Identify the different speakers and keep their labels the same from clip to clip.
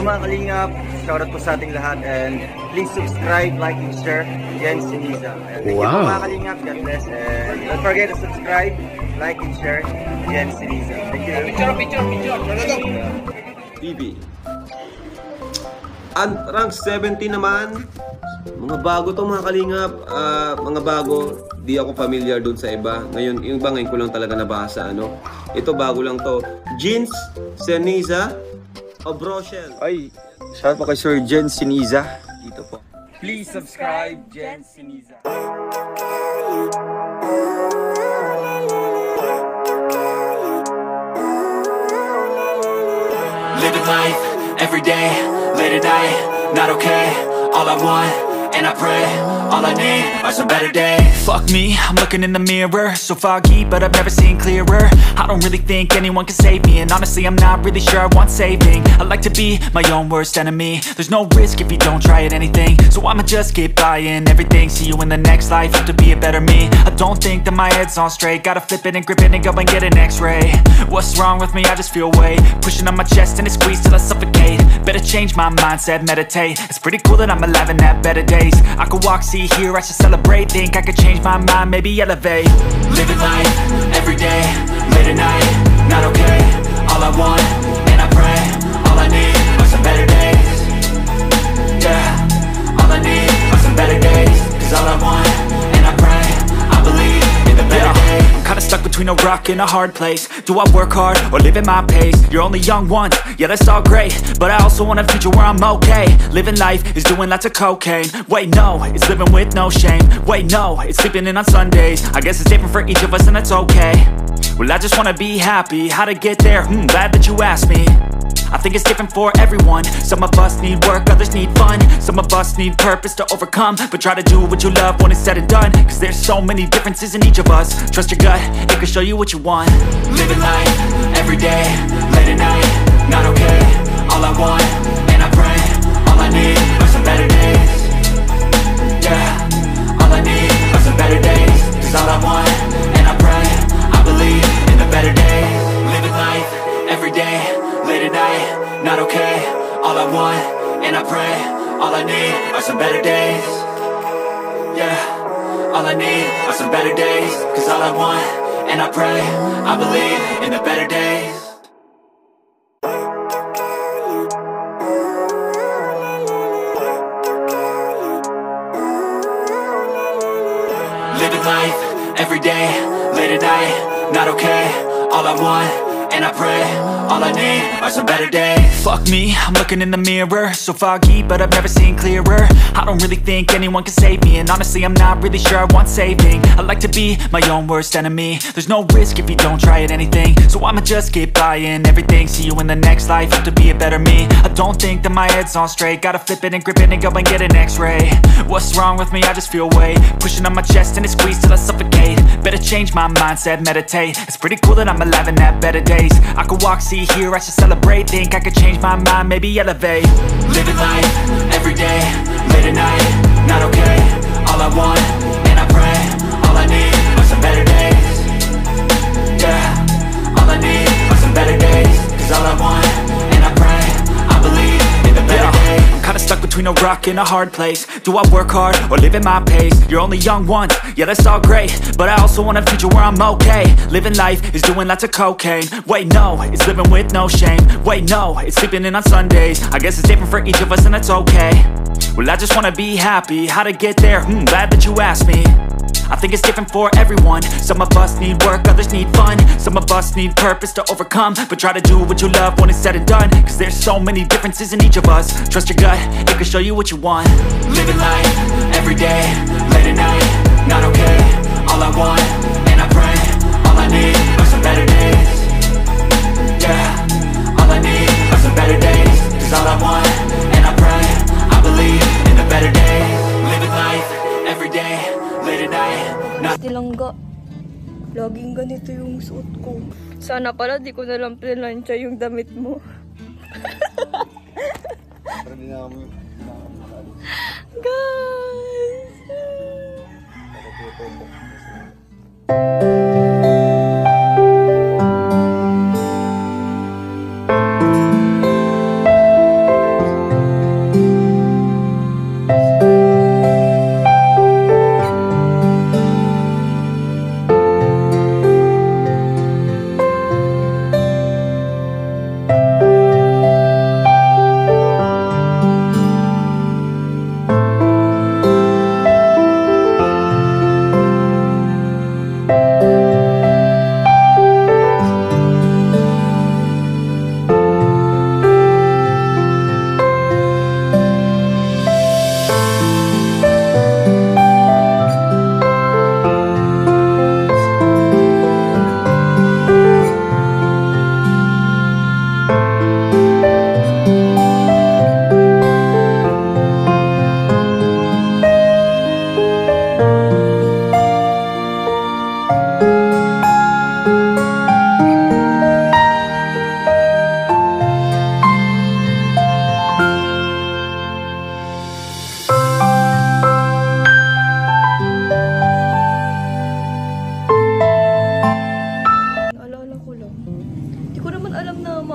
Speaker 1: mga kalingap, shoutout po sa ating lahat and please subscribe, like, and share. Jen Siniza. Thank you po mga kalingap, God bless, and don't forget to subscribe, like, and share. Jen Siniza. Thank you. Picture.
Speaker 2: TV. Rank 70 naman. Mga bago to mga kalingap. Mga bago. Di ako familiar dun sa iba. Ngayon, yung iba ngayon ko lang talaga nabasa. Ito bago lang to. Jeans Siniza of Rochelle.
Speaker 3: Ay, shout po kay Sir Jen Siniza. Dito po.
Speaker 1: Please subscribe, Jen Siniza.
Speaker 4: Living life, every day, late at night, not okay. All I want, and I pray, all I need are some better days. Fuck me, I'm looking in the mirror, so foggy, but I've never seen clearer. I don't really think anyone can save me, and honestly I'm not really sure I want saving. I like to be my own worst enemy. There's no risk if you don't try at anything, so I'ma just keep buying everything. See you in the next life, have to be a better me. I don't think that my head's on straight, gotta flip it and grip it and go and get an x-ray. What's wrong with me? I just feel weight pushing on my chest and it squeezes till I suffocate. Better change my mindset, meditate. It's pretty cool that I'm alive and have better days. I could walk, see, hear, I should celebrate. Think I could change my mind, maybe elevate. Living life, every day, late at night, not okay. All I want, and I pray, all I need are some better days. Yeah, all I need are some better days. Cause all I want, and I pray, I believe in the better days. I'm kinda stuck between a rock and a hard place. Do I work hard or live at my pace? You're only young once, yeah that's all great, but I also want a future where I'm okay. Living life is doing lots of cocaine. Wait no, it's living with no shame. Wait no, it's sleeping in on Sundays. I guess it's different for each of us and that's okay. Well I just wanna be happy, how to get there? Glad that you asked me. I think it's different for everyone. Some of us need work, others need fun. Some of us need purpose to overcome. But try to do what you love when it's said and done. Cause there's so many differences in each of us. Trust your gut, it can show you what you want. Living life, every day, late at night, not okay. All I want, and I pray, all I need are some better days. Yeah, all I need are some better days. Cause all I want, and I pray, I believe in the better days. Living life, every day, late at night, not okay. All I want, and I pray, all I need are some better days. Yeah, all I need are some better days. Cause all I want, and I pray, I believe in the better days. Living life, every day, late at night, not okay. All I want, and I pray, all I need are some better days. Fuck me, I'm looking in the mirror, so foggy, but I've never seen clearer. I don't really think anyone can save me, and honestly I'm not really sure I want saving. I like to be my own worst enemy. There's no risk if you don't try at anything, so I'ma just keep buying everything. See you in the next life, have to be a better me. I don't think that my head's on straight, gotta flip it and grip it and go and get an x-ray. What's wrong with me? I just feel weight pushing on my chest and it squeezes till I suffocate. Better change my mindset, meditate. It's pretty cool that I'm alive and have better days. I could walk, see, hear, I should celebrate. Think I could change my mind, maybe elevate. Living life, every day, late at night, not okay. All I want, and I pray, all I need are some better days. Yeah, all I need are some better days. Cause all I want, and I pray, I believe in the better days. I'm kinda stuck between a rock and a hard place. Do I work hard or live at my pace? You're only young once, yeah that's all great, but I also want a future where I'm okay. Living life is doing lots of cocaine. Wait no, it's living with no shame. Wait no, it's sleeping in on Sundays. I guess it's different for each of us and that's okay. Well I just wanna be happy, how to get there? Glad that you asked me. I think it's different for everyone. Some of us need work, others need fun. Some of us need purpose to overcome. But try to do what you love when it's said and done. Cause there's so many differences in each of us. Trust your gut, it can show you what you want. Living life, every day, late at night, not okay. All I want, and I pray, all I need are some better days. Yeah, all I need are some better days. Cause all I want, and I pray, I believe in the better days. Living life, every day, late at night, not
Speaker 5: Tilangga. Laging ganito yung suot ko. Sana pala di ko nalang planansya yung damit mo. Guys!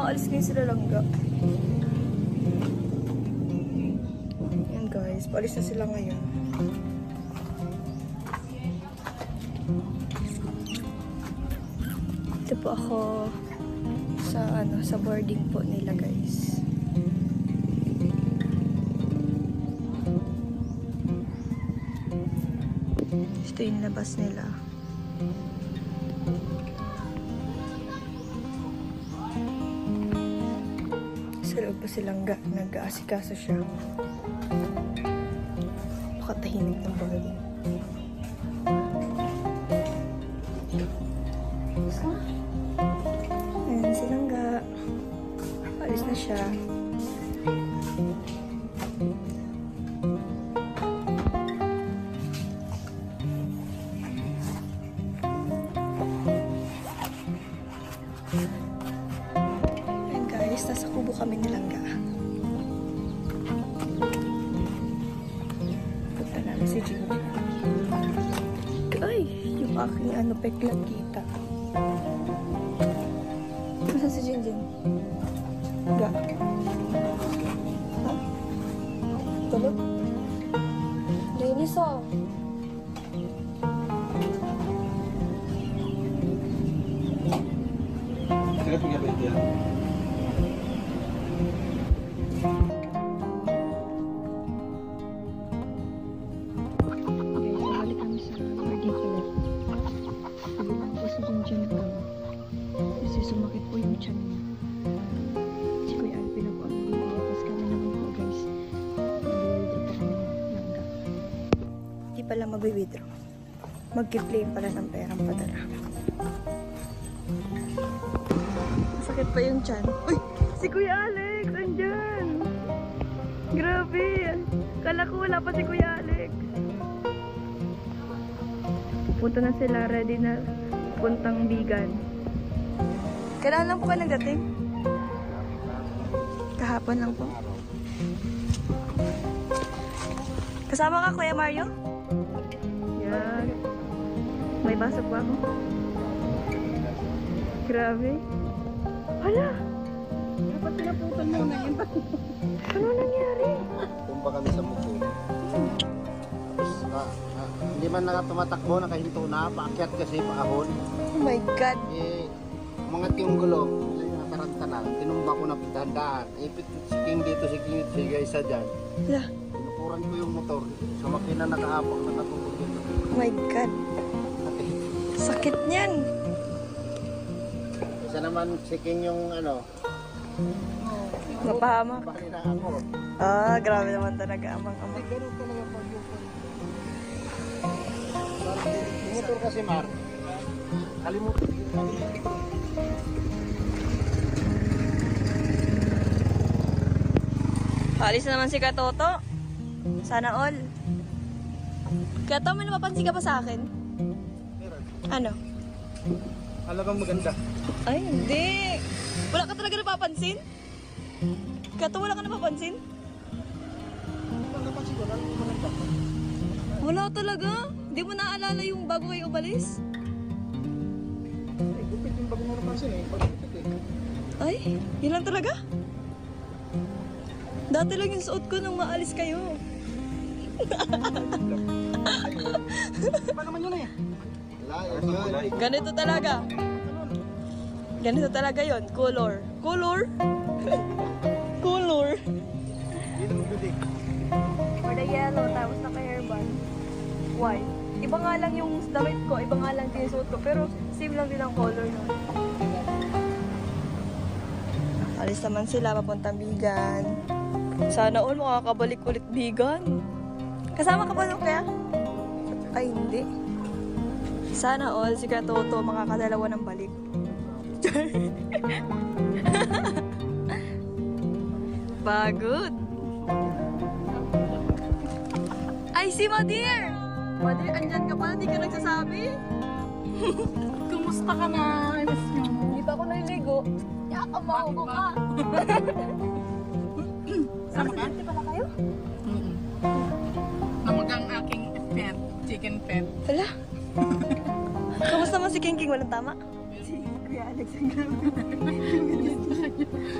Speaker 5: umaalis ngayon sila langga. Yan guys, paalis na sila ngayon. Ito po ako sa boarding po nila guys. Ito yung labas nila. Sa loob pa silang nag-aasikaso siya. Pakatahimik ng boarding. Ayan si Langga. Alis na siya. Ayan guys, nasa kubo kami ni Langga. Punta namin si Jinjin. Ay, yung aking peklat kita. Nasaan si Jinjin? Ga. Ha? Tulog? Linis oh. Sumakit po yung tiyan niya. Si Kuya Alvin na po ang bibili. Tapos kami naman po guys. Mag-withdraw pa kami ng langga. Di pala mag-withdraw. Mag-claim pala ng perang padala. Masakit pa yung tiyan. Uy! Si Kuya Alex! Andyan! Grabe! Kala ko wala pa si Kuya Alex. Pupunta na sila. Ready na puntang Bigan. Kailan lang po kayo nagdating? Kahapon lang po. Kasama ka, Kuya Mario? Yan. May pasok ba ako? Grabe. Hala! Dapat pinaputan mo na yun. Ano nangyari?
Speaker 6: Tumba kami sa muko. Tapos, hindi man nakatumatakbo, nakahinto na, paakyat kasi paahon.
Speaker 5: Oh my God!
Speaker 6: Mga yung gulong, nakaranta na, tinumba ko na pitandaan. Ipit si King dito, si King dito, si Gaisa dyan.
Speaker 5: Hala!
Speaker 6: Tinukuran ko yung motor. Sa makina nakaabak, nakatulog dito.
Speaker 5: Oh my God! Sakit niyan!
Speaker 6: Isa naman si King yung
Speaker 5: Napahamak.
Speaker 6: bali na ako.
Speaker 5: Ah, grabe naman talaga, amang-amang.
Speaker 6: Ganun talaga pag yung motor kasi, Mar. Kalimutan.
Speaker 5: Alis na naman si Katoto. Sana all. Kato, may napapansin ka pa sa akin? Ano?
Speaker 6: Alagang maganda.
Speaker 5: Ay, hindi. Wala ka talaga napapansin? Kato, wala ka napapansin?
Speaker 6: Napansin ko, alagang maganda.
Speaker 5: Wala talaga. Hindi mo naaalala yung bago kayo umalis?
Speaker 6: Eh, gupit yung bago mo napansin eh. Pag-gupit eh.
Speaker 5: Ay, yun lang talaga? Dati lang yung suot ko nung maalis kayo.
Speaker 6: Iba naman yun eh. Wala,
Speaker 5: Ganito talaga. Ganito talaga yon. Color. Color? Color. For the yellow, tapos naka-hairband. White. Iba nga lang yung damit ko, iba nga lang din yung suot ko. Pero same lang din ang color nun. Alis naman sila, papuntang Bigan. Sana all makakabalik ulit Bigan. Kasama ka ba nung kaya? Ay, hindi. Sana all si Katoto makakadalawa ng balik. Pagod. Ay, si Madir! Madir, andyan ka pala, di ka nagsasabi?
Speaker 7: Kumusta ka na? Miss nyo?
Speaker 5: Hindi pa ako naliligo. Yakamaw ko ka.
Speaker 7: Sama ka?
Speaker 5: Hindi pala kayo?
Speaker 7: Namagang aking pet, chicken pet.
Speaker 5: Hala. Kamusta mo si King King? Walang tama? Si Kuya Alex ang grabe.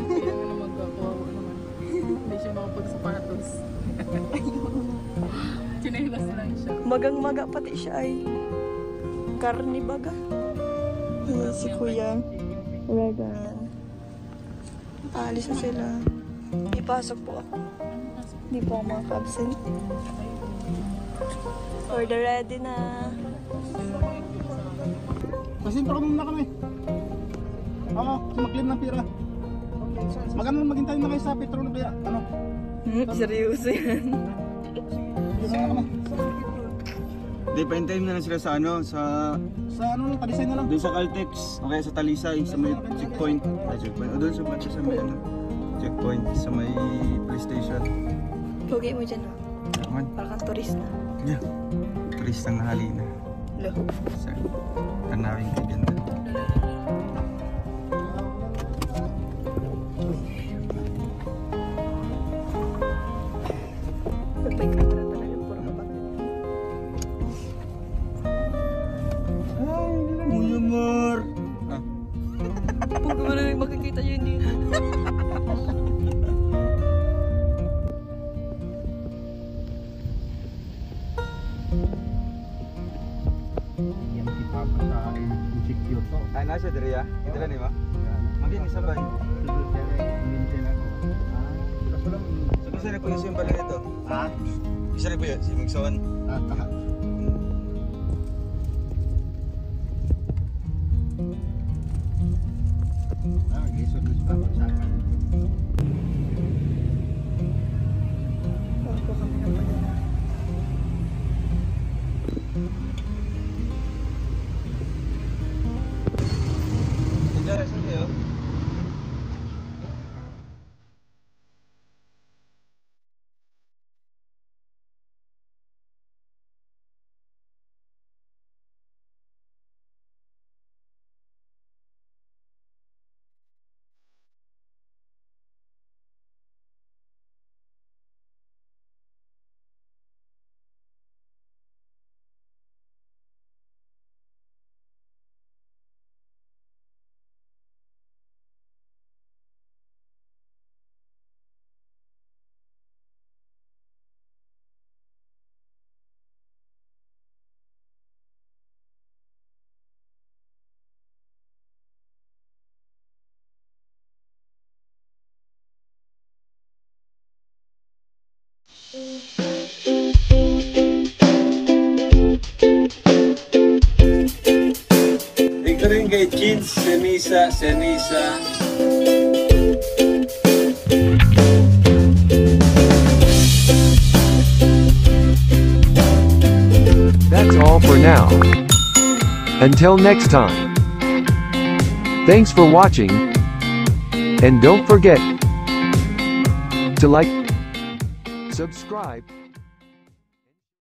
Speaker 7: Kaya na naman kawawa naman. Hindi siya makapagsapatos. Chinelas lang siya.
Speaker 5: Magang-maga pati siya ay. Karni baga. Ayan si Kuya. Regan. Alis na sila. Ipasok po ako. Hindi po ako makaka-absent. Order ready na.
Speaker 6: Pasintro muna kami. Oo, mag-claim ng pira. Magano maghintay na kayo sa Petro na kaya? Ano?
Speaker 5: Seryoso yan.
Speaker 6: Sige na kami.
Speaker 3: Hindi, pahintayin na lang sila sa ano,
Speaker 6: Sa ano lang, talisay na lang.
Speaker 3: doon sa Caltex, o kaya sa Talisay, sa may checkpoint. Checkpoint. O doon sa may ano, checkpoint, sa may police station.
Speaker 5: Pugay mo dyan ha.
Speaker 3: Naman,
Speaker 5: Para kang turista.
Speaker 3: yeah. Turistang nahalina.
Speaker 5: Lo.
Speaker 3: Sir, tanawin ka ganda.
Speaker 5: Pagpay camera talaga. Puro kapatid.
Speaker 3: Kuya Mar! Ah,
Speaker 5: Pag mo na makikita yun dito.
Speaker 6: Yan si Papa sa insecure to.
Speaker 3: ay, nasa Drea? Ito lang, di ba? Maging isabay. So, bisa na kuya siya yung pala nito?
Speaker 6: Ha?
Speaker 3: Bisa na kuya, si Magsawan.
Speaker 6: Tata. Gisod na si Papa sa akin.
Speaker 5: Bago kami na pala.
Speaker 3: Diyan, saan kayo?
Speaker 2: Ito rin kay Jeans, Senisa.
Speaker 8: That's all for now. Until next time. Thanks for watching. And don't forget to like, subscribe,